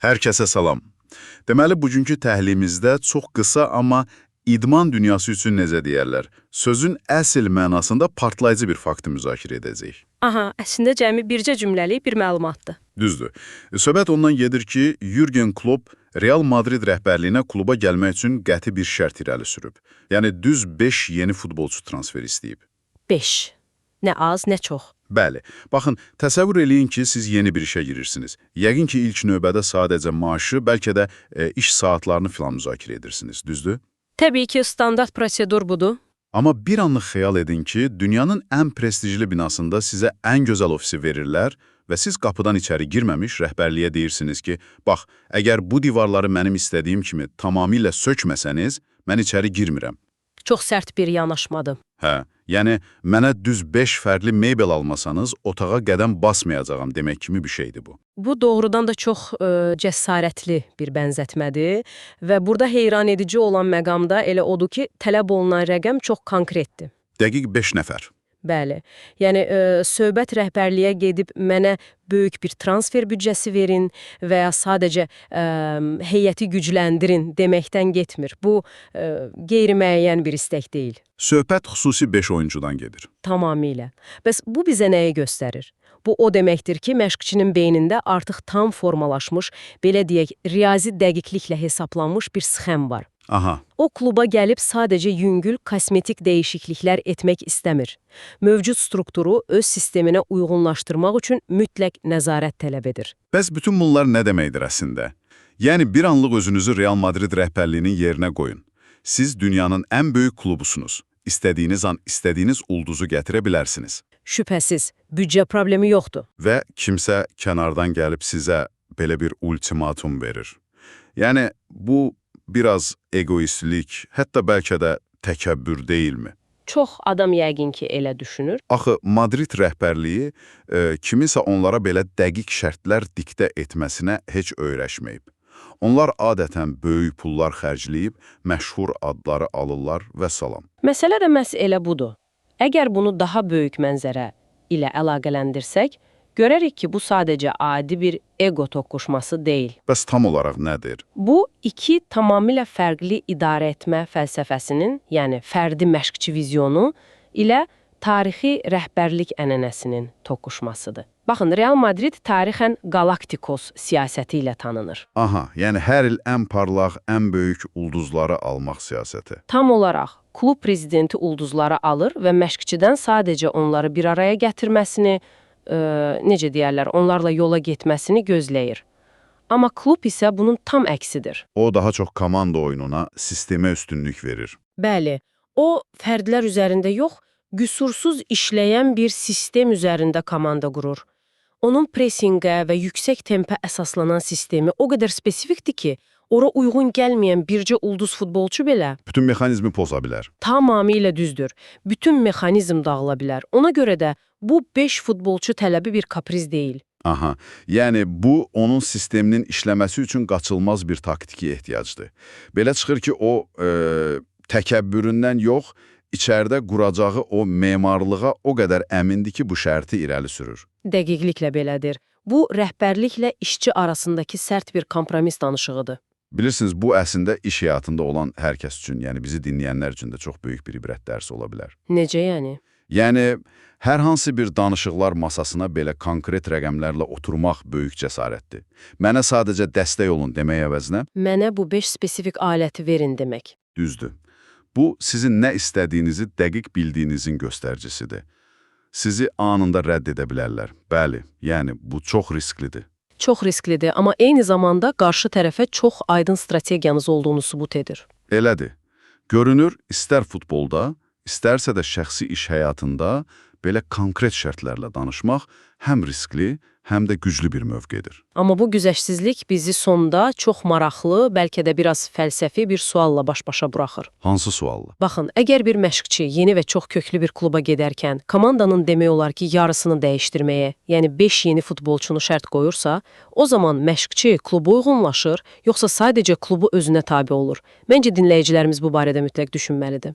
Hər kəsə salam. Deməli, bugünkü təhlilimizdə çox qısa, amma idman dünyası üçün necə deyərlər, sözün əsl mənasında partlayıcı bir faktı müzakirə edəcəyik. Aha, əslində cəmi bircə cümləlik bir məlumatdır. Düzdür. Söhbət ondan gedir ki, Jürgen Klopp Real Madrid rəhbərliyinə kluba gəlmək üçün qəti bir şərt irəli sürüb. Yəni düz 5 yeni futbolçu transfer istəyib. 5. Nə az, nə çox. Bəli. Baxın, təsəvvür eləyin ki, siz yeni bir işə girirsiniz. Yəqin ki, ilk növbədə sadəcə maaşı, bəlkə də iş saatlarını filan müzakirə edirsiniz, düzdür? Təbii ki, standart prosedur budur. Amma bir anlıq xəyal edin ki, dünyanın ən prestijli binasında sizə ən gözəl ofisi verirlər və siz qapıdan içəri girməmiş rəhbərliyə deyirsiniz ki, bax, əgər bu divarları mənim istədiyim kimi tamamilə sökməsəniz, mən içəri girmirəm. Çox sərt bir yanaşmadır. Hə, yəni mənə düz 5 fərqli mebel almasanız, otağa qədəm basmayacağam demək kimi bir şeydir bu. Bu doğrudan da çox cəsarətli bir bənzətmədir və burada heyran edici olan məqamda elə odur ki, tələb olunan rəqəm çox konkretdir. Dəqiq 5 nəfər. Bəli, yəni söhbət rəhbərliyə gedib mənə böyük bir transfer büdcəsi verin və ya sadəcə heyəti gücləndirin deməkdən getmir. Bu qeyri-müəyyən bir istək deyil. Söhbət xüsusi 5 oyuncudan gedir. Tamamilə. Bəs bu bizə nəyi göstərir? Bu o deməkdir ki, məşqçinin beynində artıq tam formalaşmış, belə deyək, riyazi dəqiqliklə hesablanmış bir sxem var. Aha. O kluba gəlib sadəcə yüngül, kosmetik dəyişikliklər etmək istəmir. Mövcud strukturu öz sisteminə uyğunlaşdırmaq üçün mütləq nəzarət tələb edir. Bəs bütün bunlar nə deməkdir əslində? Yəni bir anlıq özünüzü Real Madrid rəhbərliyinin yerinə qoyun. Siz dünyanın ən böyük klubusunuz. İstədiyiniz an, istədiyiniz ulduzu gətirə bilərsiniz. Şübhəsiz, büdcə problemi yoxdur. Və kimsə kənardan gəlib sizə belə bir ultimatum verir. Yəni bu biraz egoistlik, hətta bəlkə də təkəbbür deyilmi? Çox adam yəqin ki, elə düşünür. Axı Madrid rəhbərliyi kimisə onlara belə dəqiq şərtlər diktə etməsinə heç öyrəşməyib. Onlar adətən böyük pullar xərcləyib, məşhur adları alırlar və salam. Məsələ də məhz elə budur. Əgər bunu daha böyük mənzərə ilə əlaqələndirsək, görərik ki, bu sadəcə adi bir ego toqquşması deyil. Bəs tam olaraq nədir? Bu, iki tamamilə fərqli idarə etmə fəlsəfəsinin, yəni fərdi məşqçi vizyonu ilə tarixi rəhbərlik ənənəsinin toqquşmasıdır. Baxın, Real Madrid tarixən Galaktikos siyasəti ilə tanınır. Aha, yəni hər il ən parlaq, ən böyük ulduzları almaq siyasəti. Tam olaraq, klub prezidenti ulduzları alır və məşqçidən sadəcə onları bir araya gətirməsini, necə deyərlər, onlarla yola getməsini gözləyir. Amma klub isə bunun tam əksidir. O daha çox komanda oyununa, sistemə üstünlük verir. Bəli, o fərdlər üzərində yox, qüsursuz işləyən bir sistem üzərində komanda qurur. Onun presinqə və yüksək tempə əsaslanan sistemi o qədər spesifikdir ki, ora uyğun gəlməyən bircə ulduz futbolçu belə Bütün mexanizmi poza bilər. Tamamilə düzdür. Bütün mexanizm dağıla bilər. Ona görə də bu 5 futbolçu tələbi bir kapriz deyil. Aha, yəni bu onun sisteminin işləməsi üçün qaçılmaz bir taktiki ehtiyacdır. Belə çıxır ki, o təkəbbüründən yox, içəridə quracağı o memarlığa o qədər əmindir ki, bu şərti irəli sürür. Dəqiqliklə belədir. Bu, rəhbərliklə işçi arasındakı sərt bir kompromis danışığıdır. Bilirsiniz, bu əslində iş həyatında olan hər kəs üçün, yəni bizi dinləyənlər üçün də çox böyük bir ibrət dərsi ola bilər. Necə yəni? Yəni, hər hansı bir danışıqlar masasına belə konkret rəqəmlərlə oturmaq böyük cəsarətdir. Mənə sadəcə dəstək olun demək əvəzinə, Mənə bu 5 spesifik aləti verin demək. düzdür. Bu, sizin nə istədiyinizi dəqiq bildiyinizin göstəricisidir. Sizi anında rədd edə bilərlər. Bəli, yəni bu çox risklidir. Çox risklidir, amma eyni zamanda qarşı tərəfə çox aydın strategiyanız olduğunu sübut edir. Elədir. Görünür, istər futbolda, istərsə də şəxsi iş həyatında belə konkret şərtlərlə danışmaq həm riskli, həm də güclü bir mövqedir. Amma bu güzəştsizlik bizi sonda çox maraqlı, bəlkə də biraz fəlsəfi bir sualla baş-başa buraxır. Hansı suallı? Baxın, əgər bir məşqçi yeni və çox köklü bir kluba gedərkən komandanın demək olar ki, yarısını dəyişdirməyə, yəni 5 yeni futbolçunu şərt qoyursa, o zaman məşqçi kluba uyğunlaşır, yoxsa sadəcə klubu özünə tabe olur? Məncə dinləyicilərimiz bu barədə mütləq düşünməlidir.